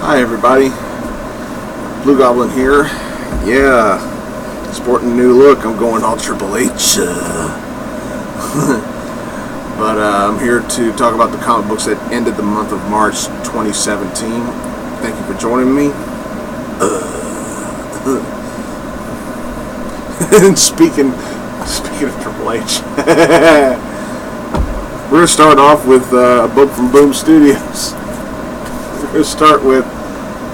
Hi everybody, Blugoblin here. Yeah, sporting a new look. I'm going all Triple H. But I'm here to talk about the comic books that ended the month of March 2017. Thank you for joining me. And speaking of Triple H, we're going to start off with a book from Boom Studios. We're going to start with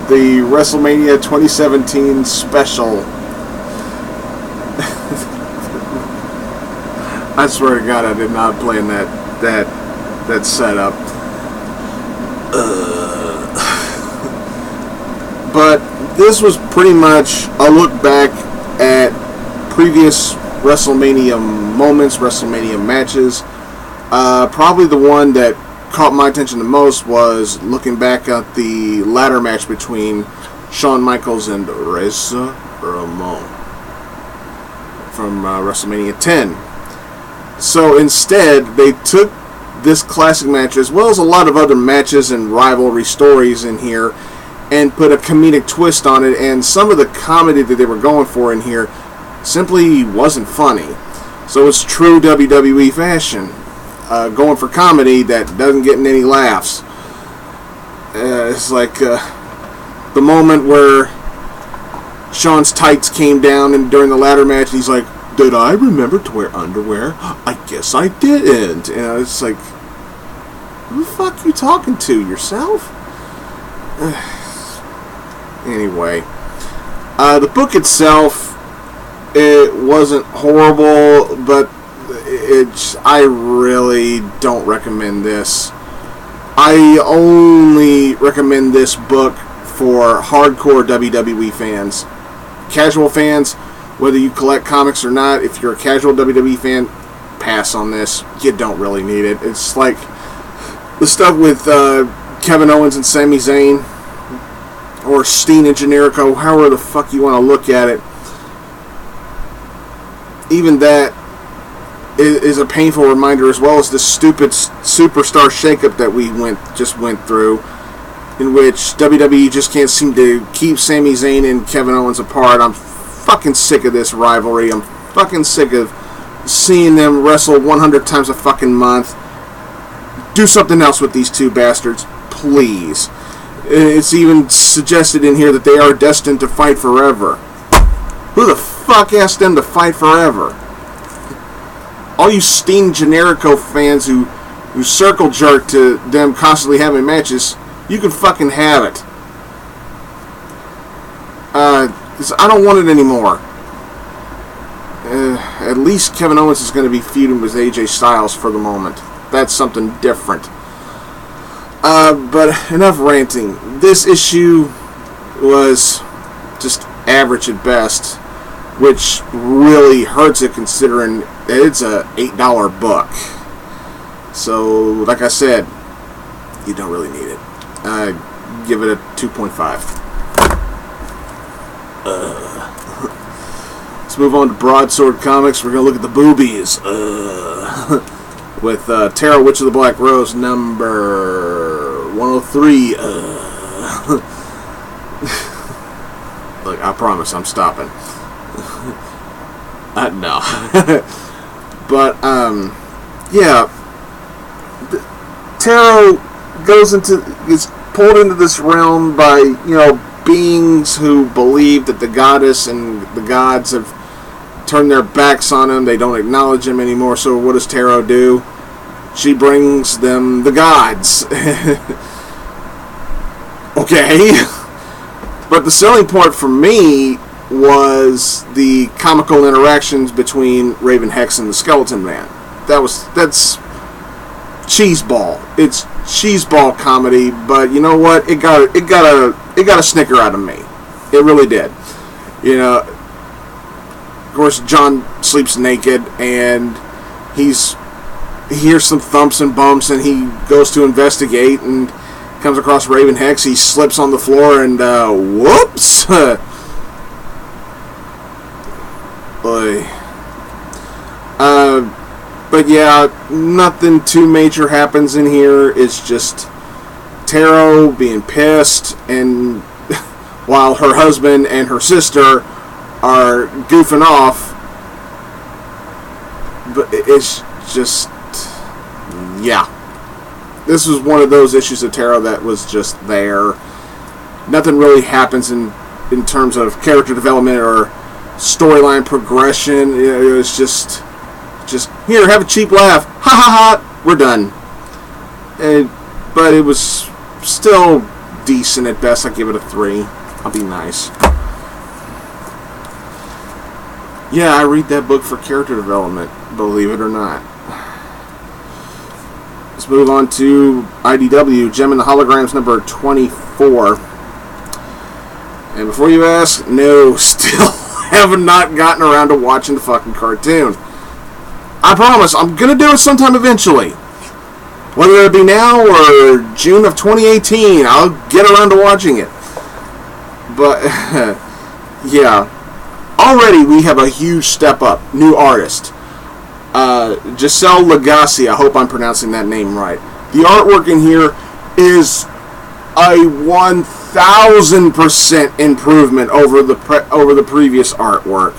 the WrestleMania 2017 special. I swear to God, I did not plan that setup. But this was pretty much a look back at previous WrestleMania moments, WrestleMania matches. Probably the one that caught my attention the most was looking back at the ladder match between Shawn Michaels and Razor Ramon from WrestleMania 10. So instead, they took this classic match, as well as a lot of other matches and rivalry stories in here, and put a comedic twist on it, and some of the comedy that they were going for in here simply wasn't funny. So it's true WWE fashion. Going for comedy that doesn't get any laughs. It's like the moment where Shawn's tights came down and during the ladder match, he's like, "Did I remember to wear underwear? I guess I didn't." And it's like, who the fuck you talking to? Yourself? Anyway, the book itself, it wasn't horrible, but I really don't recommend this. I only recommend this book for hardcore WWE fans. Casual fans, whether you collect comics or not, if you're a casual WWE fan, pass on this. You don't really need it. It's like the stuff with Kevin Owens and Sami Zayn, or Steen and Generico, however the fuck you want to look at it. Even that is a painful reminder, as well as the stupid superstar shakeup that we just went through, in which WWE just can't seem to keep Sami Zayn and Kevin Owens apart. I'm fucking sick of this rivalry. I'm fucking sick of seeing them wrestle 100 times a fucking month. Do something else with these two bastards, please. It's even suggested in here that they are destined to fight forever. Who the fuck asked them to fight forever? All you Steen Generico fans who circle jerk to them constantly having matches, you can fucking have it. 'Cause I don't want it anymore. At least Kevin Owens is going to be feuding with AJ Styles for the moment. That's something different. But enough ranting. This issue was just average at best, which really hurts it considering it's a $8 book. So, like I said, you don't really need it. Give it a 2.5. Let's move on to Broadsword Comics. We're going to look at the boobies. With Tara, Witch of the Black Rose, number 103. Look, I promise I'm stopping. No. But, yeah. Tarot is pulled into this realm by, beings who believe that the goddess and the gods have turned their backs on him. They don't acknowledge him anymore. So what does Tarot do? She brings them the gods. Okay. But the selling point for me was the comical interactions between Raven Hex and the Skeleton Man. That's cheeseball. It's cheeseball comedy, but you know what? It got a snicker out of me. It really did. Of course, John sleeps naked, and he hears some thumps and bumps, and he goes to investigate, and comes across Raven Hex. He slips on the floor, and whoops! Boy. But yeah, nothing too major happens in here. It's just Taro being pissed, and while her husband and her sister are goofing off. But it's just, yeah. This was one of those issues of Taro that was just there. Nothing really happens in terms of character development or storyline progression. It was just here, have a cheap laugh. Ha ha ha, we're done. But it was still decent at best. I give it a 3. I'll be nice. Yeah, I read that book for character development, believe it or not. Let's move on to IDW, Jem The Holograms number 24. And before you ask, no, still have not gotten around to watching the fucking cartoon. I promise, I'm going to do it sometime eventually. Whether it be now or June of 2018, I'll get around to watching it. But, yeah. Already we have a huge step up. New artist. Giselle Lagasse, I hope I'm pronouncing that name right. The artwork in here is a 1,000% improvement over the previous artwork.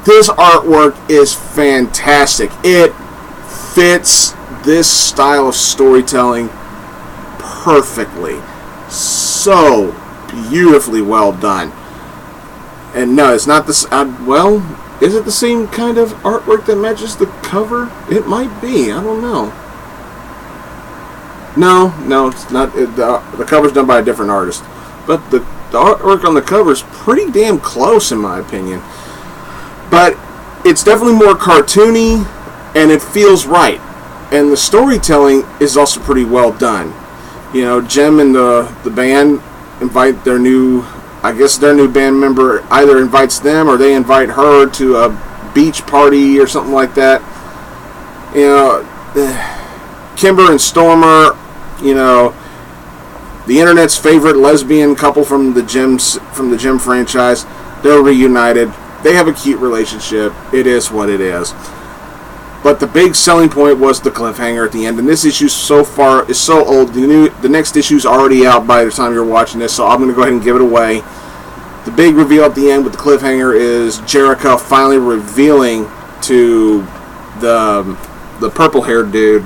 This artwork is fantastic. It fits this style of storytelling perfectly. So beautifully well done. And no, it's not this. Well, is it the same kind of artwork that matches the cover? It might be. I don't know. No, it's not. The cover's done by a different artist. But the artwork on the cover is pretty damn close, in my opinion. But it's definitely more cartoony, and it feels right. And the storytelling is also pretty well done. You know, Jem and the band invite their new band member, either invites them or they invite her to a beach party or something like that. You know, Kimber and Stormer, you know, the internet's favorite lesbian couple from the Jem franchise, they're reunited. They have a cute relationship. It is what it is. But the big selling point was the cliffhanger at the end, and this issue so far is so old. The next issue's already out by the time you're watching this, so I'm going to go ahead and give it away. The big reveal at the end with the cliffhanger is Jericho finally revealing to the purple-haired dude.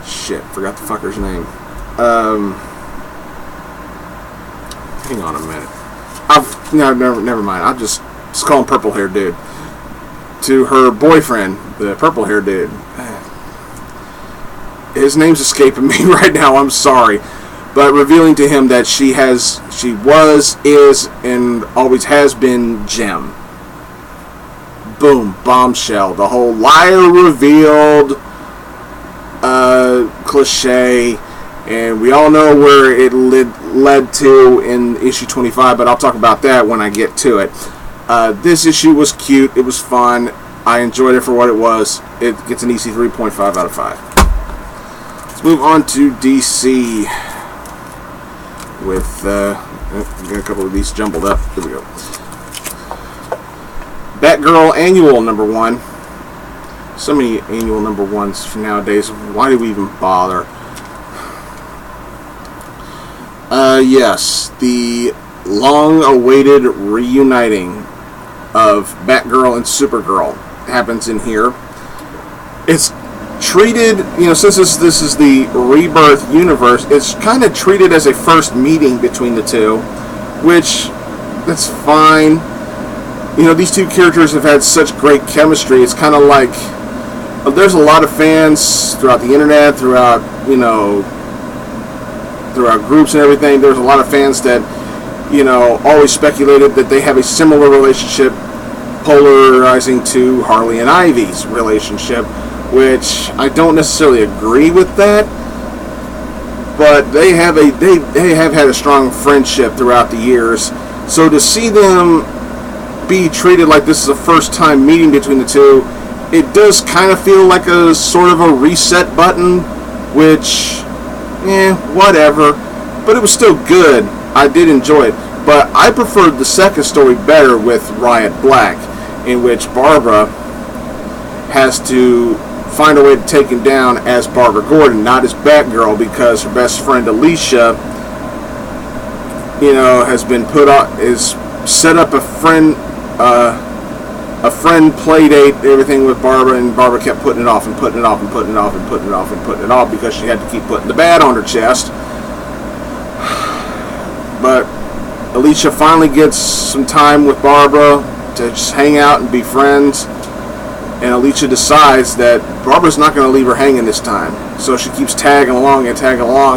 Shit, forgot the fucker's name. Hang on a minute. Never mind. I'll just call him purple-haired dude. To her boyfriend, the purple-haired dude. His name's escaping me right now, I'm sorry. But revealing to him that she is, and always has been Jem. Boom, bombshell. The whole liar revealed cliche, and we all know where it led to in issue 25, but I'll talk about that when I get to it. This issue was cute. It was fun. I enjoyed it for what it was. It gets an easy 3.5 out of 5. Let's move on to DC with got a couple of these jumbled up. Here we go. Batgirl Annual number 1. So many annual number 1s nowadays. Why do we even bother? Yes, the long-awaited reuniting of Batgirl and Supergirl happens in here. It's treated, since this is the Rebirth universe, it's kind of treated as a first meeting between the two, which, that's fine. These two characters have had such great chemistry. It's kind of like, there's a lot of fans throughout the internet, throughout groups and everything. There's a lot of fans that always speculated that they have a similar relationship, polarizing to Harley and Ivy's relationship, which I don't necessarily agree with that. But they have had a strong friendship throughout the years. So to see them be treated like this is a first time meeting between the two, it does kind of feel like a sort of a reset button, which, whatever. But it was still good. I did enjoy it, but I preferred the second story better with Riot Black, in which Barbara has to find a way to take him down as Barbara Gordon, not as Batgirl, because her best friend Alicia, has been is set up a friend play date, everything with Barbara, and Barbara kept putting it off and putting it off and putting it off and putting it off and putting it off because she had to keep putting the bat on her chest. But Alicia finally gets some time with Barbara to just hang out and be friends, and Alicia decides that Barbara's not going to leave her hanging this time, so she keeps tagging along,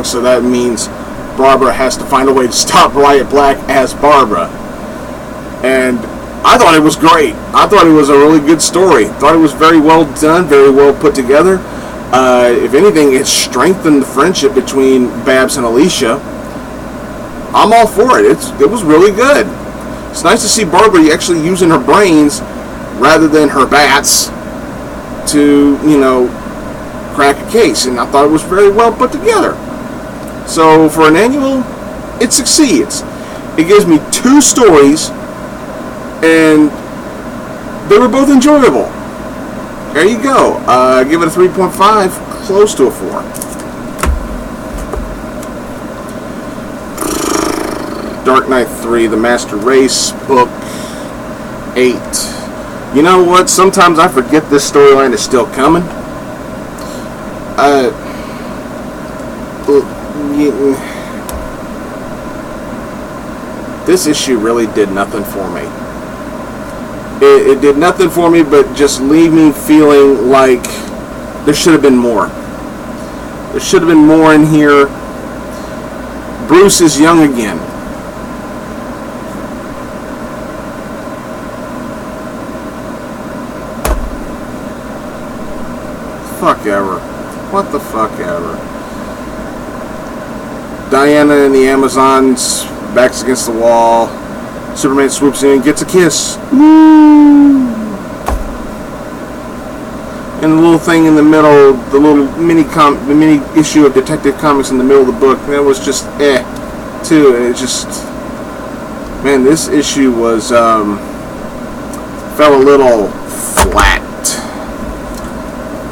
so that means Barbara has to find a way to stop Riot Black as Barbara. And I thought it was great. I thought it was a really good story. Thought it was very well done, very well put together. If anything, it strengthened the friendship between Babs and Alicia. I'm all for it. It was really good. It's nice to see Barbara actually using her brains rather than her bats to, crack a case. And I thought it was very well put together. So for an annual, it succeeds. It gives me 2 stories, and they were both enjoyable. There you go. Give it a 3.5, close to a 4. Dark Knight 3, The Master Race, Book 8. You know what? Sometimes I forget this storyline is still coming. This issue really did nothing for me. It did nothing for me but just leave me feeling like there should have been more. There should have been more in here. Bruce is young again. Fuck ever. What the fuck ever. Diana and the Amazons, backs against the wall. Superman swoops in and gets a kiss. Woo! And the little thing in the middle, the little mini issue of Detective Comics in the middle of the book, that was just too. It just, man, this issue was fell a little flat.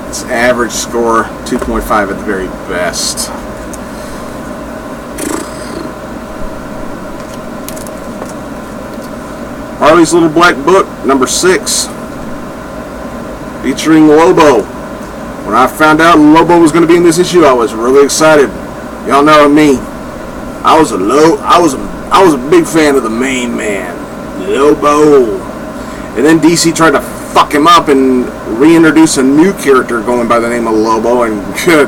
Its average score 2.5 at the very best. Harley's Little Black Book, number 6, featuring Lobo. When I found out Lobo was going to be in this issue, I was really excited. Y'all know me. I was a big fan of the main man, Lobo. And then DC tried to fuck him up and reintroduce a new character going by the name of Lobo, and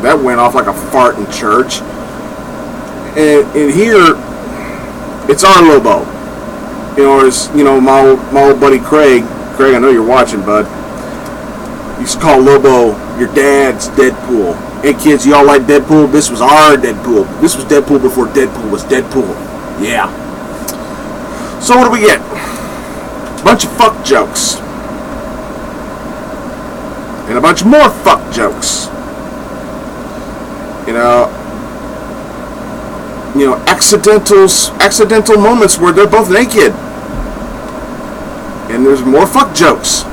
that went off like a fart in church. And here, it's our Lobo. My old buddy Craig, I know you're watching, bud. You used to call Lobo your dad's Deadpool. Hey kids, y'all like Deadpool? This was our Deadpool. This was Deadpool before Deadpool was Deadpool. Yeah. So what do we get? A bunch of fuck jokes. And a bunch more fuck jokes. Accidental moments where they're both naked. And there's more fuck jokes.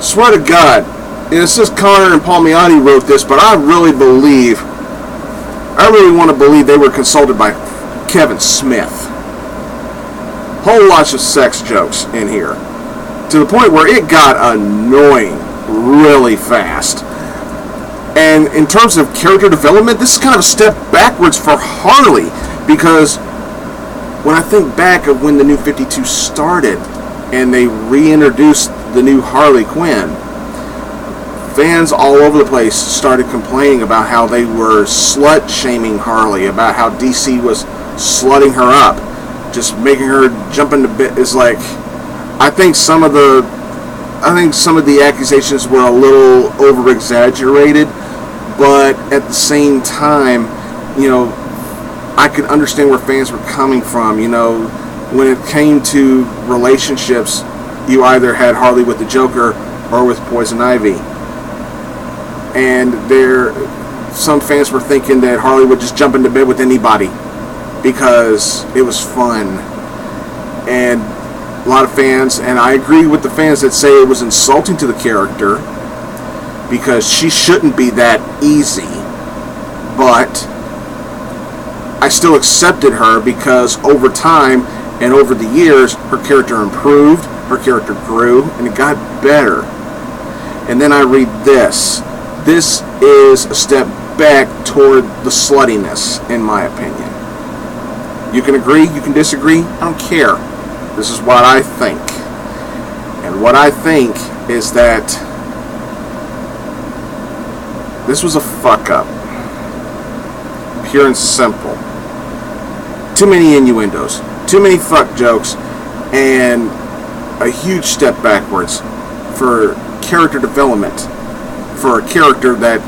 Swear to God, it says Connor and Palmiotti wrote this, but I really want to believe they were consulted by Kevin Smith. Whole lots of sex jokes in here, to the point where it got annoying really fast. And in terms of character development, this is kind of a step backwards for Harley, because when I think back of when the New 52 started and they reintroduced the new Harley Quinn, fans all over the place started complaining about how they were slut-shaming Harley, about how DC was slutting her up, just making her jump into bed. It's like, I think some of the accusations were a little over-exaggerated, but at the same time, I could understand where fans were coming from. When it came to relationships, you either had Harley with the Joker or with Poison Ivy. And some fans were thinking that Harley would just jump into bed with anybody because it was fun. And lot of fans, and I agree with the fans that say it was insulting to the character because she shouldn't be that easy. But I still accepted her because over time and over the years, her character improved, her character grew, and it got better. And then I read this. This is a step back toward the sluttiness, in my opinion. You can agree, you can disagree, I don't care. This is what I think. And what I think is that this was a fuck up. Pure and simple. Too many innuendos, too many fuck jokes, and a huge step backwards for character development for a character that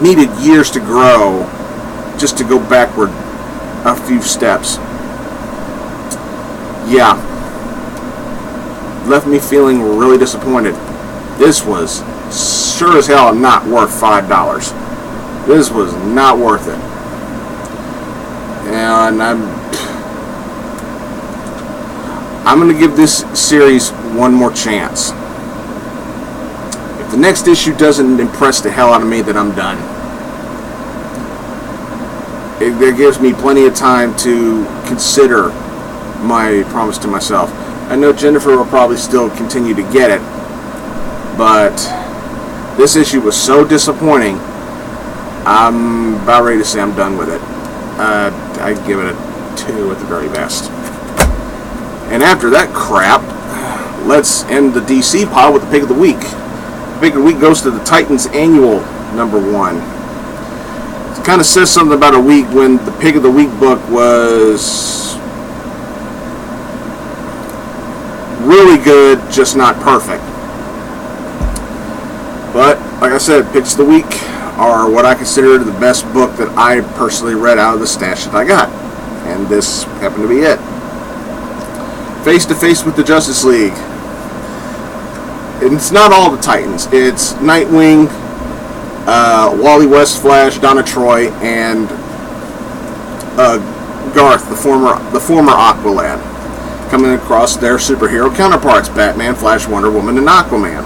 needed years to grow just to go backward a few steps. Yeah. Left me feeling really disappointed. This was sure as hell not worth $5. This was not worth it. And I'm going to give this series one more chance. If the next issue doesn't impress the hell out of me, then I'm done. It gives me plenty of time to consider my promise to myself. I know Jennifer will probably still continue to get it, but this issue was so disappointing, I'm about ready to say I'm done with it. I'd give it a 2 at the very best. And after that crap, let's end the DC pile with the Pick of the Week. The Pick of the Week goes to the Titans Annual #1. It kind of says something about a week when the Pick of the Week book was really good, just not perfect. But, like I said, Picks of the Week are what I consider the best book that I personally read out of the stash that I got. And this happened to be it. Face to Face with the Justice League. And it's not all the Titans. It's Nightwing, Wally West, Flash, Donna Troy, and Garth, the former Aqualad, coming across their superhero counterparts: Batman, Flash, Wonder Woman, and Aquaman.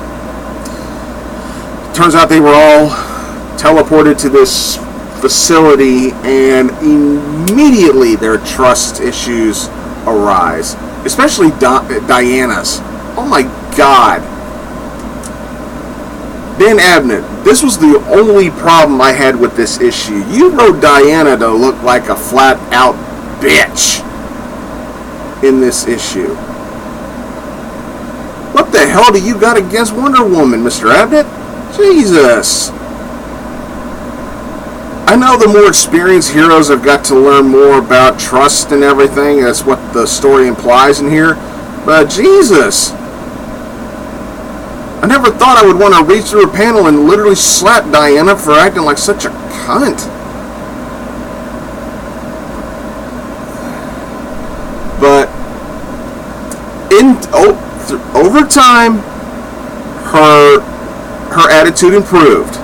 Turns out they were all teleported to this facility, and immediately their trust issues arise, especially Diana's. Oh my God. Ben Abnett, this was the only problem I had with this issue. You wrote Diana to look like a flat-out bitch in this issue. What the hell do you got against Wonder Woman, Mr. Abnett? Jesus. I know the more experienced heroes have got to learn more about trust and everything. That's what the story implies in here. But Jesus. I never thought I would want to reach through a panel and literally slap Diana for acting like such a cunt. But over time, her attitude improved.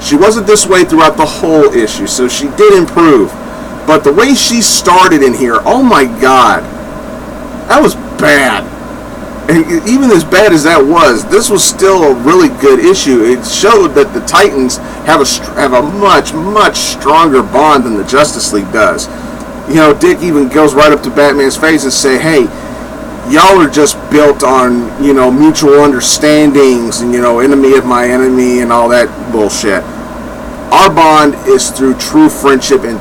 She wasn't this way throughout the whole issue, so she did improve. But the way she started in here, oh my God, that was bad. And even as bad as that was, this was still a really good issue. It showed that the Titans have a much, much stronger bond than the Justice League does. You know, Dick even goes right up to Batman's face and say, hey, y'all are just built on, you know, mutual understandings and, you know, enemy of my enemy and all that bullshit. Our bond is through true friendship and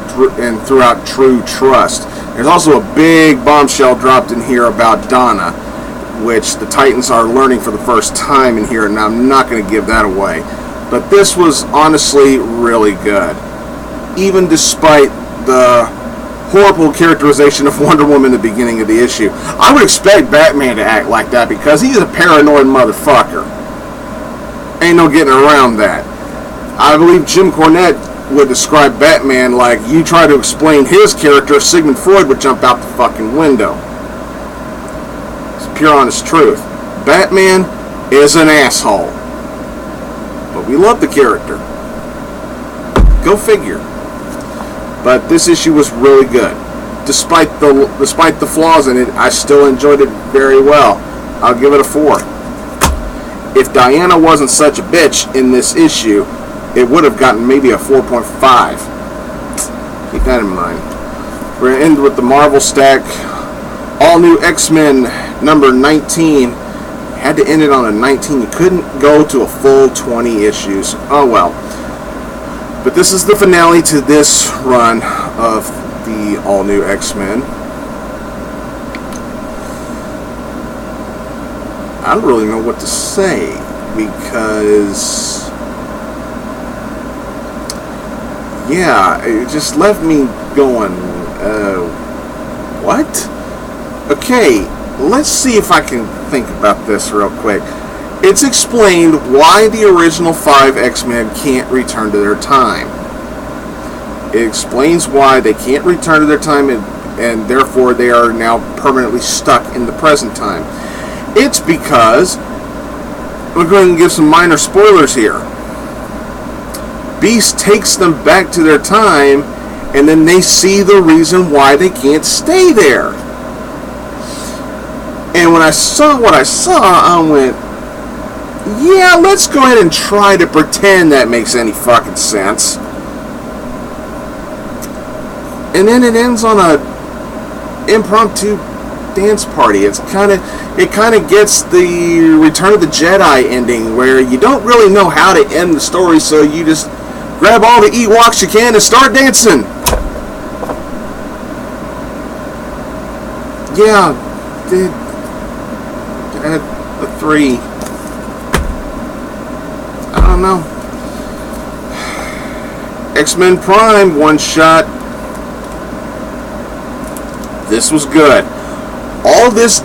throughout true trust. There's also a big bombshell dropped in here about Donna, which the Titans are learning for the first time in here, and I'm not going to give that away. But this was honestly really good. Even despite the horrible characterization of Wonder Woman at the beginning of the issue. I would expect Batman to act like that because he's a paranoid motherfucker. Ain't no getting around that. I believe Jim Cornette would describe Batman like you try to explain his character, Sigmund Freud would jump out the fucking window. It's pure honest truth. Batman is an asshole. But we love the character. Go figure. But this issue was really good. despite the flaws in it, I still enjoyed it very well. I'll give it a 4. If Diana wasn't such a bitch in this issue, it would have gotten maybe a 4.5. Keep that in mind. We're going to end with the Marvel stack. All New X-Men number 19. Had to end it on a 19. You couldn't go to a full 20 issues. Oh well. But this is the finale to this run of the All New X-Men. I don't really know what to say, because yeah, it just left me going, what? Okay, let's see if I can think about this real quick. It's explained why the original 5 X-Men can't return to their time. It explains why they can't return to their time, and therefore they are now permanently stuck in the present time. It's because, we're going to give some minor spoilers here. Beast takes them back to their time, and then they see the reason why they can't stay there. And when I saw what I saw, I went, yeah, let's go ahead and try to pretend that makes any fucking sense. And then it ends on a impromptu dance party. It kind of gets the Return of the Jedi ending, where you don't really know how to end the story, so you just grab all the Ewoks you can and start dancing. Yeah, a 3. I don't know. X-Men Prime one shot. This was good. All this,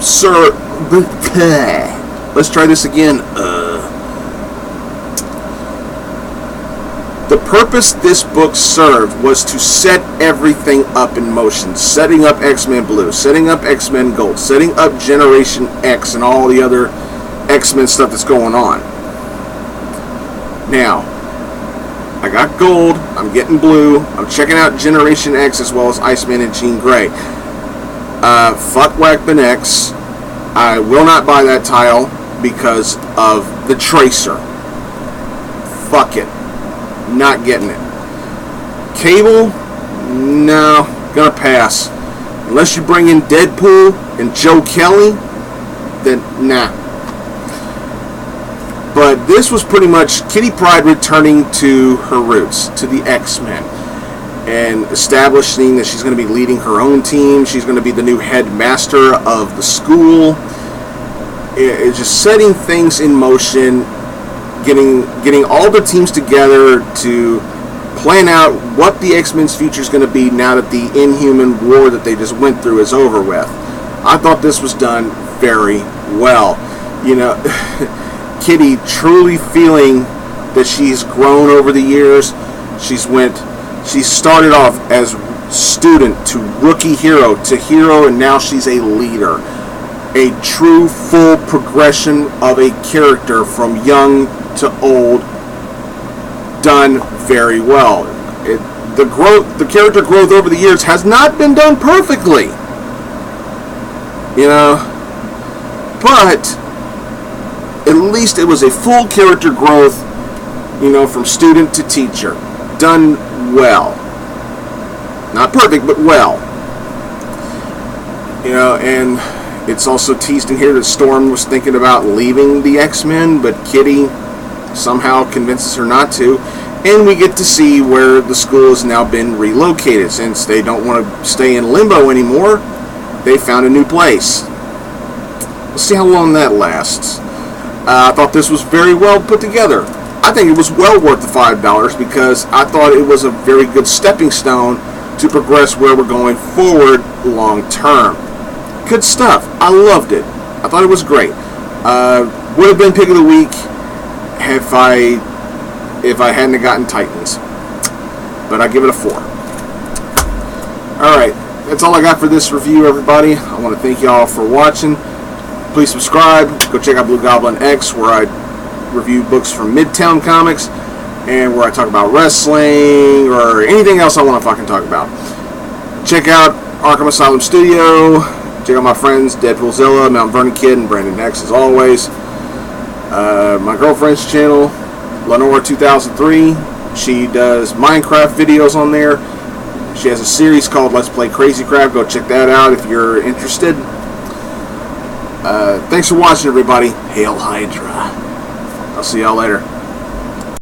sir. Let's try this again. The purpose this book served was to set everything up in motion. Setting up X-Men Blue, setting up X-Men Gold, setting up Generation X and all the other X-Men stuff that's going on. Now, I got Gold, I'm getting Blue, I'm checking out Generation X as well as Iceman and Jean Grey. Fuck Wackman X. I will not buy that tile because of the Tracer. Fuck it. Not getting it. Cable? No. Gonna pass. Unless you bring in Deadpool and Joe Kelly, then nah. But this was pretty much Kitty Pryde returning to her roots, to the X-Men, and establishing that she's going to be leading her own team. She's going to be the new headmaster of the school. It's just setting things in motion, getting all the teams together to plan out what the X-Men's future is going to be now that the Inhuman war that they just went through is over with. I thought this was done very well. You know, Kitty truly feeling that she's grown over the years. She started off as student to rookie hero to hero, and now she's a leader. A true full progression of a character from young to old, done very well. The character growth over the years has not been done perfectly, you know, but at least it was a full character growth, you know, from student to teacher, done well. Not perfect, but well. You know, and it's also teased in here that Storm was thinking about leaving the X-Men, but Kitty somehow convinces her not to, and we get to see where the school has now been relocated. Since they don't want to stay in limbo anymore, they found a new place. We'll see how long that lasts. I thought this was very well put together. I think it was well worth the $5 because I thought it was a very good stepping stone to progress where we're going forward long term. Good stuff. I loved it. I thought it was great. Would have been pick of the week if I hadn't gotten Titans. But I give it a 4. Alright, that's all I got for this review, everybody. I want to thank y'all for watching. Please subscribe. Go check out Blugoblin X, where I review books from Midtown Comics, and where I talk about wrestling or anything else I want to fucking talk about. Check out Arkham Asylum Studio. Check out my friends Deadpoolzilla, TheMtVernonKid, and Brandon Hex as always. My girlfriend's channel, Lenore2003. She does Minecraft videos on there. She has a series called Let's Play Crazy Craft. Go check that out if you're interested. Thanks for watching, everybody. Hail Hydra. I'll see y'all later.